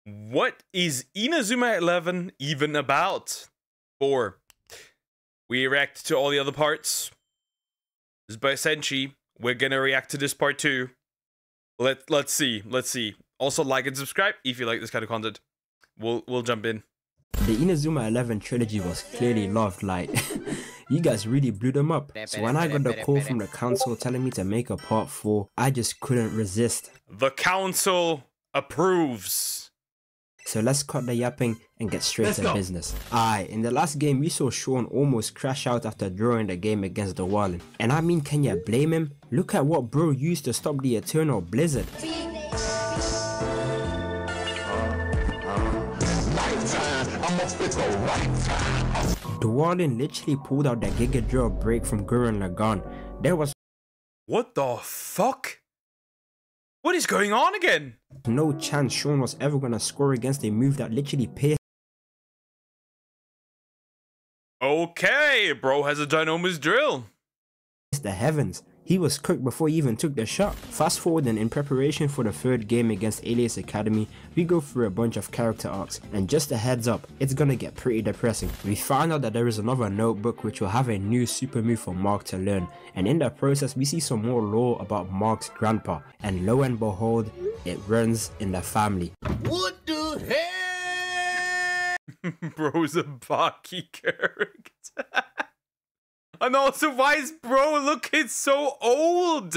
What is Inazuma 11 even about? 4. We react to all the other parts. This is by Senshii. We're gonna react to this part too. Let's see. Also like and subscribe if you like this kind of content. We'll jump in. The Inazuma 11 trilogy was clearly loved, like, you guys really blew them up. So when I got the call from the council telling me to make a part 4, I just couldn't resist. The council approves. So let's cut the yapping and get straight to business. In the last game we saw Sean almost crash out after drawing the game against the Wallen. And I mean, can you blame him? Look at what bro used to stop the eternal blizzard. The Wallen literally pulled out the Giga Drill break from Gurren Lagann. There was What the fuck? What is going on again? no chance Sean was ever gonna score against a move that literally pierced Okay, bro has a ginormous drill. the heavens. He was cooked before he even took the shot. Fast forward, and in preparation for the third game against Alias Academy, we go through a bunch of character arcs, and just a heads up, it's gonna get pretty depressing. We find out that there is another notebook which will have a new super move for Mark to learn, and in that process we see some more lore about Mark's grandpa, and lo and behold, it runs in the family. What the hell? Bro's a Baki character. And also, why is bro looking so old?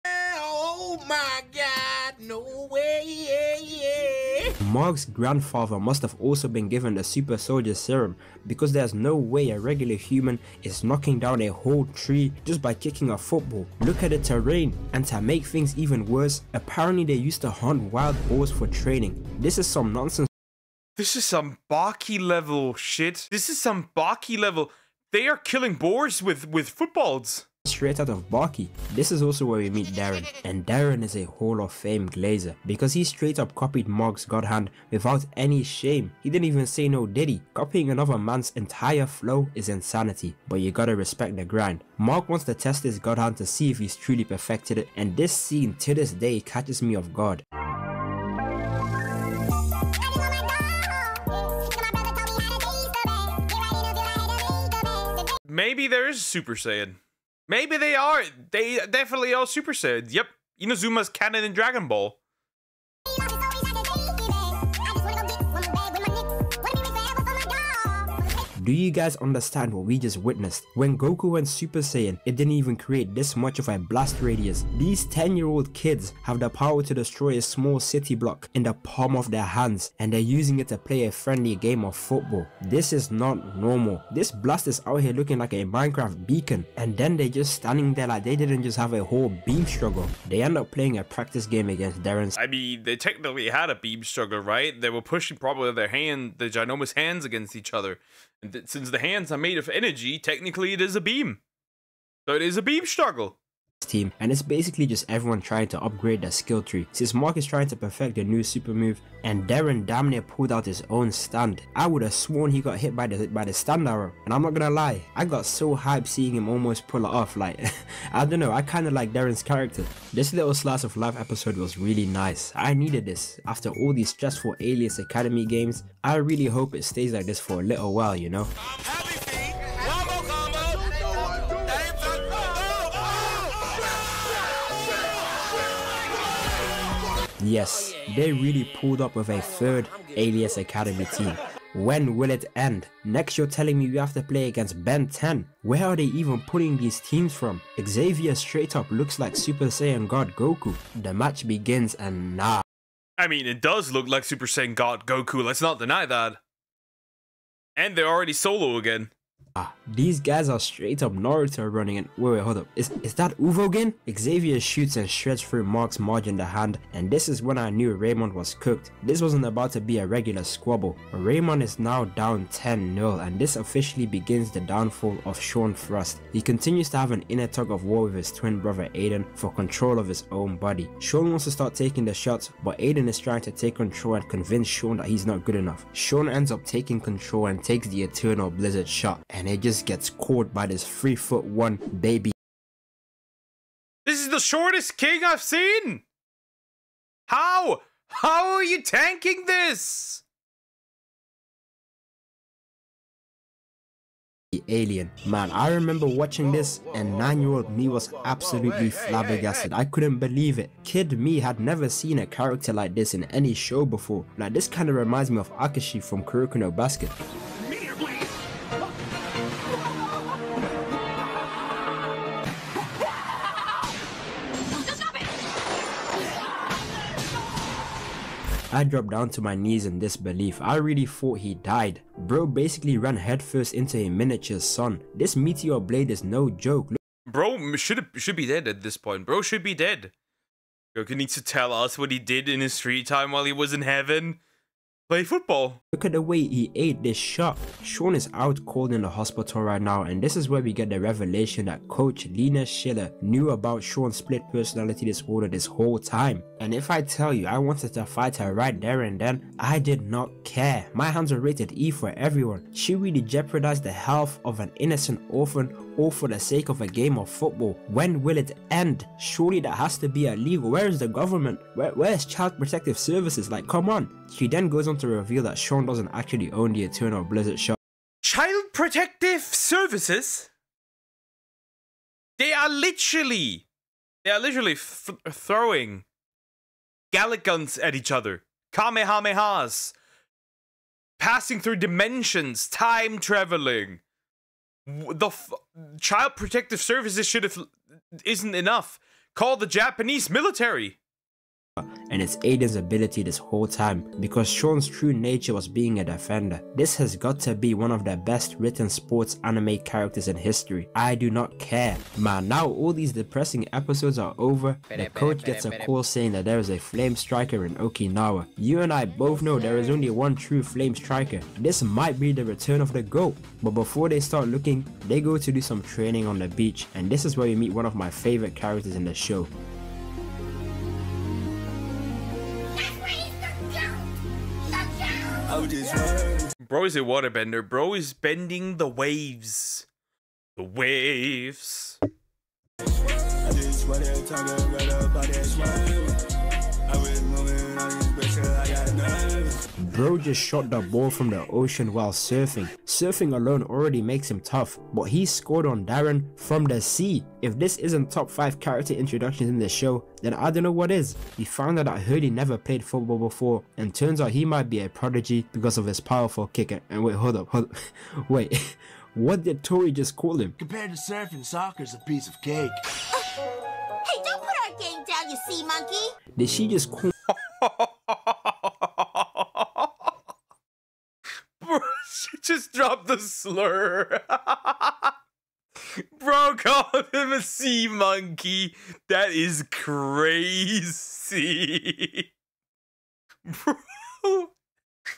Oh my god, no way. Mark's grandfather must have also been given the super soldier serum, because there's no way a regular human is knocking down a whole tree just by kicking a football. Look at the terrain, and to make things even worse, apparently they used to hunt wild boars for training. This is some nonsense. This is some Baki level shit. This is some Baki level. They are killing boars with footballs. Straight out of Baki. This is also where we meet Darren, and Darren is a Hall of Fame glazer because he straight up copied Mark's God Hand without any shame. He didn't even say no did he? Copying another man's entire flow is insanity, but you gotta respect the grind. Mark wants to test his God Hand to see if he's truly perfected it, and this scene to this day catches me off guard. Maybe there is Super Saiyan. Maybe they are. They definitely are Super Saiyan. Yep. Inazuma's canon in Dragon Ball. Do you guys understand what we just witnessed? When Goku went Super Saiyan, it didn't even create this much of a blast radius. These 10-year-old kids have the power to destroy a small city block in the palm of their hands, and they're using it to play a friendly game of football. This is not normal. This blast is out here looking like a Minecraft beacon, and then they're just standing there like they didn't just have a whole beam struggle. They end up playing a practice game against Darren's. I mean, they technically had a beam struggle, right? They were pushing probably the ginormous hands against each other. And since the hands are made of energy, technically it is a beam. So it is a beam struggle. Team, and it's basically just everyone trying to upgrade their skill tree, since Mark is trying to perfect a new super move, and Darren damn near pulled out his own stand. I would have sworn he got hit by the stand arrow, and I'm not gonna lie, I got so hyped seeing him almost pull it off. Like, I don't know, I kinda like Darren's character. This little slice of life episode was really nice. I needed this. After all these stressful Alias Academy games, I really hope it stays like this for a little while, you know? Yes, they really pulled up with a third Alias Academy team. When will it end? Next you're telling me we have to play against Ben 10. Where are they even pulling these teams from? Xavier straight up looks like Super Saiyan God Goku. The match begins and nah. I mean, it does look like Super Saiyan God Goku, let's not deny that. And they're already solo again. These guys are straight up Naruto running, and wait, hold up, is that Uvo again? Xavier shoots and shreds through Mark's margin the hand, and this is when I knew Raymond was cooked. This wasn't about to be a regular squabble. Raymond is now down 10-0, and this officially begins the downfall of Sean Thrust. He continues to have an inner tug of war with his twin brother Aiden for control of his own body. Sean wants to start taking the shots, but Aiden is trying to take control and convince Sean that he's not good enough. Sean ends up taking control and takes the Eternal Blizzard shot, and it just gets caught by this 3'1" baby. This is the shortest king I've seen! How? How are you tanking this? The alien. Man, I remember watching this and 9-year-old me was absolutely flabbergasted. I couldn't believe it. Kid me had never seen a character like this in any show before. Like, this kind of reminds me of Akashi from Kuroko no Basket. I dropped down to my knees in disbelief. I really thought he died. Bro basically ran headfirst into a miniature sun. This meteor blade is no joke. Bro should be dead at this point. Bro should be dead. Goku needs to tell us what he did in his free time while he was in heaven. Play football. Look at the way he ate this shot. Sean is out cold in the hospital right now, and this is where we get the revelation that Coach Lena Schiller knew about Sean's split personality disorder this whole time. And if I tell you I wanted to fight her right there and then, I did not care. My hands are rated E for everyone. She really jeopardized the health of an innocent orphan all for the sake of a game of football. When will it end? Surely that has to be illegal. Where is the government? Where's Child Protective Services? Like, come on. She then goes on to reveal that Sean doesn't actually own the Eternal Blizzard shop. Child Protective Services? They are literally throwing Gallic guns at each other. Kamehamehas. Passing through dimensions. Time traveling. The Child Protective Services isn't enough. Call the Japanese military. And it's Aiden's ability this whole time, because Sean's true nature was being a defender. This has got to be one of the best written sports anime characters in history. I do not care. Man, now all these depressing episodes are over. The coach gets a call saying that there is a flame striker in Okinawa. You and I both know there is only one true flame striker. This might be the return of the GOAT. But before they start looking, they go to do some training on the beach, and this is where we meet one of my favorite characters in the show. Bro is a waterbender. Bro is bending the waves. The waves. Bro just shot the ball from the ocean while surfing. Surfing alone already makes him tough, but he scored on Darren from the sea. If this isn't top 5 character introductions in the show, then I don't know what is. We found out that Hurley never played football before, and turns out he might be a prodigy because of his powerful kick. And wait, hold up. Wait, what did Tori just call him? Compared to surfing, soccer's a piece of cake. Hey, don't put our game down, you sea monkey! Did she just call Bro, she just dropped the slur. Bro called him a sea monkey. That is crazy. Bro.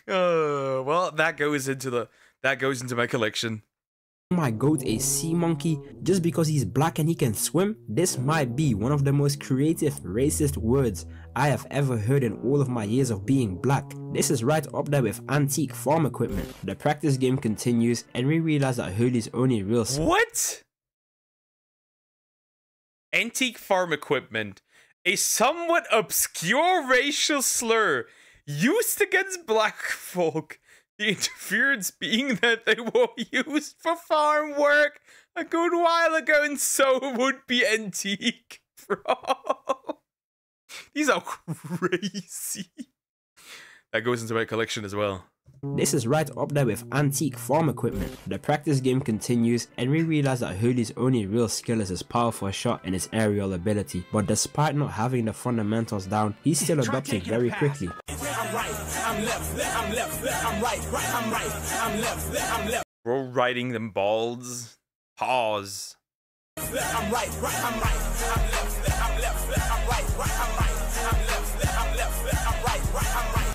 Well, that goes into my collection. my goat a sea monkey just because he's black and he can swim? This might be one of the most creative racist words I have ever heard in all of my years of being black. This is right up there with antique farm equipment. The practice game continues and we realize that Hurley's only real— What? Antique farm equipment, a somewhat obscure racial slur used against black folk. The interference being that they were used for farm work a good while ago, and so would be antique, bro. These are crazy. That goes into my collection as well. This is right up there with antique farm equipment. The practice game continues and we realize that Hurley's only real skill is his powerful shot and his aerial ability. But despite not having the fundamentals down, he still adopts it very quickly. Bro riding them balls. Pause.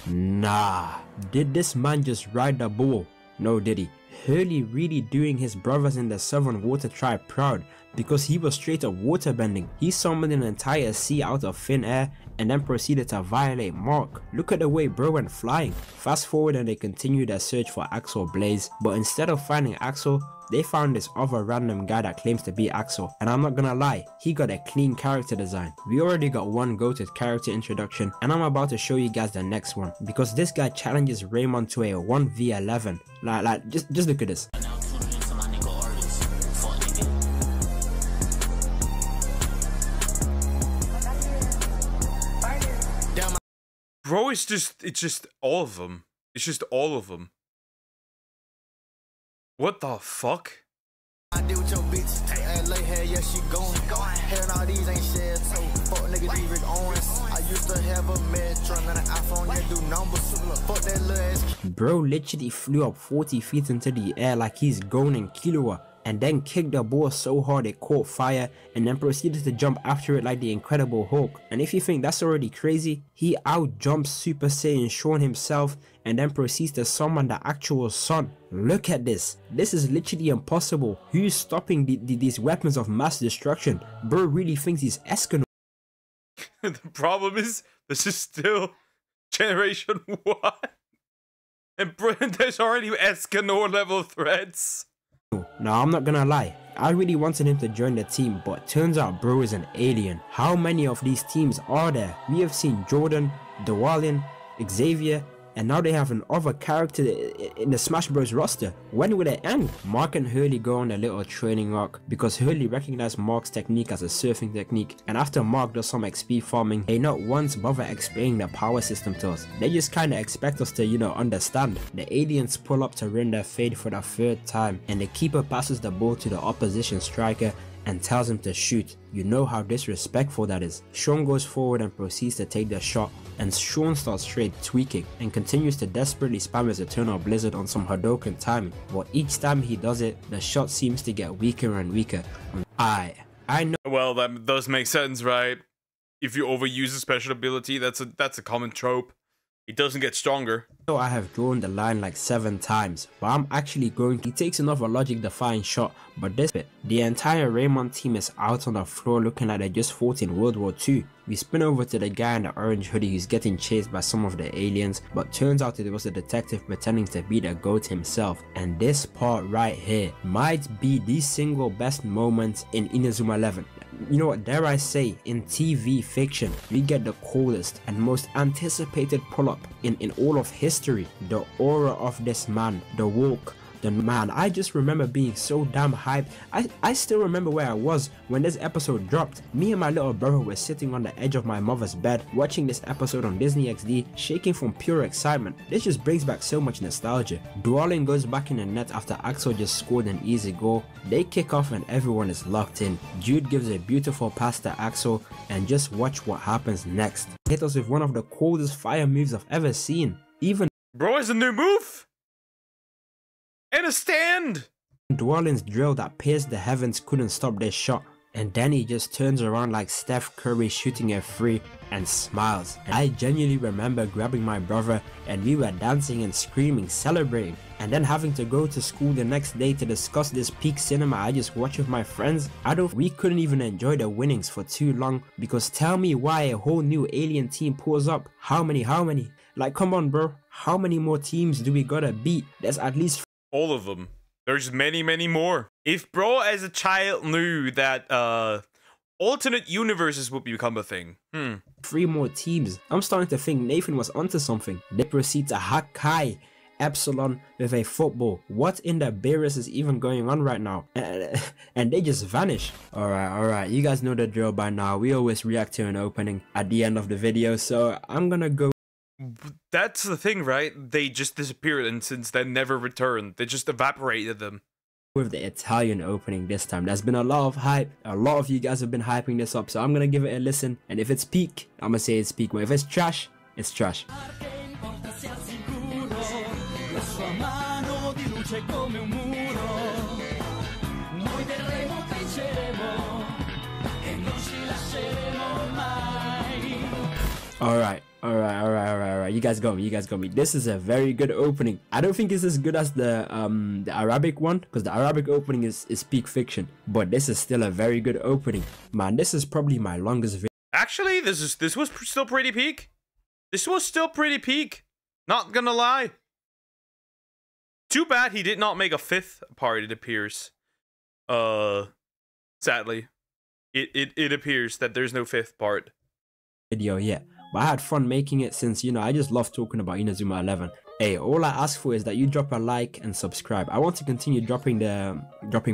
Nah, did this man just ride the bull? No, did he? Hurley really doing his brothers in the Southern Water Tribe proud because he was straight up waterbending. He summoned an entire sea out of thin air and then proceeded to violate Mark. Look at the way bro went flying. Fast forward and they continue their search for Axel Blaze, but instead of finding Axel, they found this other random guy that claims to be Axel, and I'm not gonna lie, he got a clean character design. We already got one goated character introduction, and I'm about to show you guys the next one, because this guy challenges Raymond to a 1v11. Just look at this. Bro, it's just all of them. It's just all of them. What the fuck? I deal with your bitch. And lay hair, yeah, she going. Hair and all these ain't shared, so fuck niggas, these Rick Owens. I used to have a Metro and an iPhone, yeah, do numbers. Fuck that little ass. Bro literally flew up 40 feet into the air like he's going in Killua, and then kicked the ball so hard it caught fire, and then proceeded to jump after it like the Incredible Hulk. And if you think that's already crazy, he out jumps Super Saiyan Sean himself, and then proceeds to summon the actual sun. Look at this. This is literally impossible. Who's stopping these weapons of mass destruction? Bro really thinks he's Escanor. The problem is, this is still Generation 1. And bro, there's already Escanor level threats. Now I'm not gonna lie, I really wanted him to join the team, but turns out bro is an alien. How many of these teams are there? We have seen Jordan, Dwalin, Xavier, and now they have another character in the Smash Bros roster. When will it end? Mark and Hurley go on a little training arc because Hurley recognized Mark's technique as a surfing technique, and after Mark does some XP farming, they not once bother explaining the power system to us. They just kinda expect us to, you know, understand. The aliens pull up to run their fade for the third time, and the keeper passes the ball to the opposition striker and tells him to shoot. You know how disrespectful that is. Sean goes forward and proceeds to take the shot, and Sean starts straight tweaking and continues to desperately spam his Eternal Blizzard on some Hadoken timing, but each time he does it, the shot seems to get weaker and weaker. I know. Well, that does make sense, right? If you overuse a special ability, that's a common trope. It doesn't get stronger. So I have drawn the line like 7 times, but I'm actually going to. He takes another logic-defying shot, but this bit, the entire Raymond team is out on the floor looking like they just fought in World War II. We spin over to the guy in the orange hoodie who's getting chased by some of the aliens, but turns out it was a detective pretending to be the GOAT himself. And this part right here might be the single best moment in Inazuma 11. You know what, dare I say, in TV fiction, we get the coolest and most anticipated pull-up in all of history. The aura of this man, the walk, the man. I just remember being so damn hyped. I still remember where I was when this episode dropped. Me and my little brother were sitting on the edge of my mother's bed watching this episode on Disney XD, shaking from pure excitement. This just brings back so much nostalgia. Dwalin goes back in the net after Axel just scored an easy goal. They kick off and everyone is locked in. Jude gives a beautiful pass to Axel, and just watch what happens next. Hit us with one of the coldest fire moves I've ever seen. Even Bro, it's a new move! And a stand! Dwalin's drill that pierced the heavens couldn't stop this shot, and then he just turns around like Steph Curry shooting a free and smiles. And I genuinely remember grabbing my brother and we were dancing and screaming, celebrating, and then having to go to school the next day to discuss this peak cinema I just watched with my friends. We couldn't even enjoy the winnings for too long, because tell me why a whole new alien team pulls up. How many? Like, come on bro, how many more teams do we gotta beat? There's at least all of them. There's many, many more. If bro as a child knew that alternate universes would become a thing. 3 more teams. I'm starting to think Nathan was onto something. They proceed to hack Kai Epsilon with a football. What in the Beerus is even going on right now? And they just vanish. Alright, you guys know the drill by now. We always react to an opening at the end of the video, so I'm gonna go. That's the thing, right? They just disappeared, and since then never returned. They just evaporated them. With the Italian opening this time. There's been a lot of hype. A lot of you guys have been hyping this up, so I'm gonna give it a listen. And if it's peak, I'm gonna say it's peak. But if it's trash, it's trash. Alright. You guys got me. This is a very good opening. I don't think it's as good as the Arabic one, because the Arabic opening is peak fiction. But this is still a very good opening. Man, this is probably my longest video. Actually, this was still pretty peak. This was still pretty peak. Not gonna lie. too bad he did not make a 5th part, it appears. Sadly. It appears that there's no 5th part. Video yet, but I had fun making it since, you know, I just love talking about Inazuma 11. Hey, all I ask for is that you drop a like and subscribe. I want to continue dropping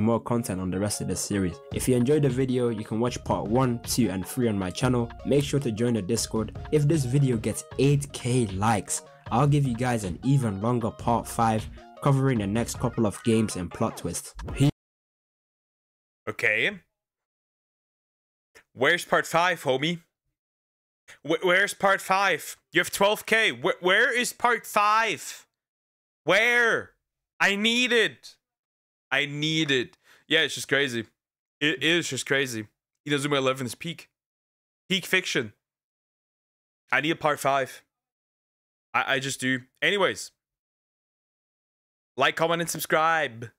more content on the rest of this series. If you enjoyed the video, you can watch part 1, 2 and 3 on my channel. Make sure to join the Discord. If this video gets 8k likes, I'll give you guys an even longer part 5 covering the next couple of games and plot twists. Okay. Where's part 5, homie? Where's part 5? You have 12k. Where is part 5? Where? I need it. I need it. Yeah, it's just crazy. It is just crazy. Inazuma 11 is peak. Peak fiction. I need a part 5. I just do. Anyways. Like, comment, and subscribe.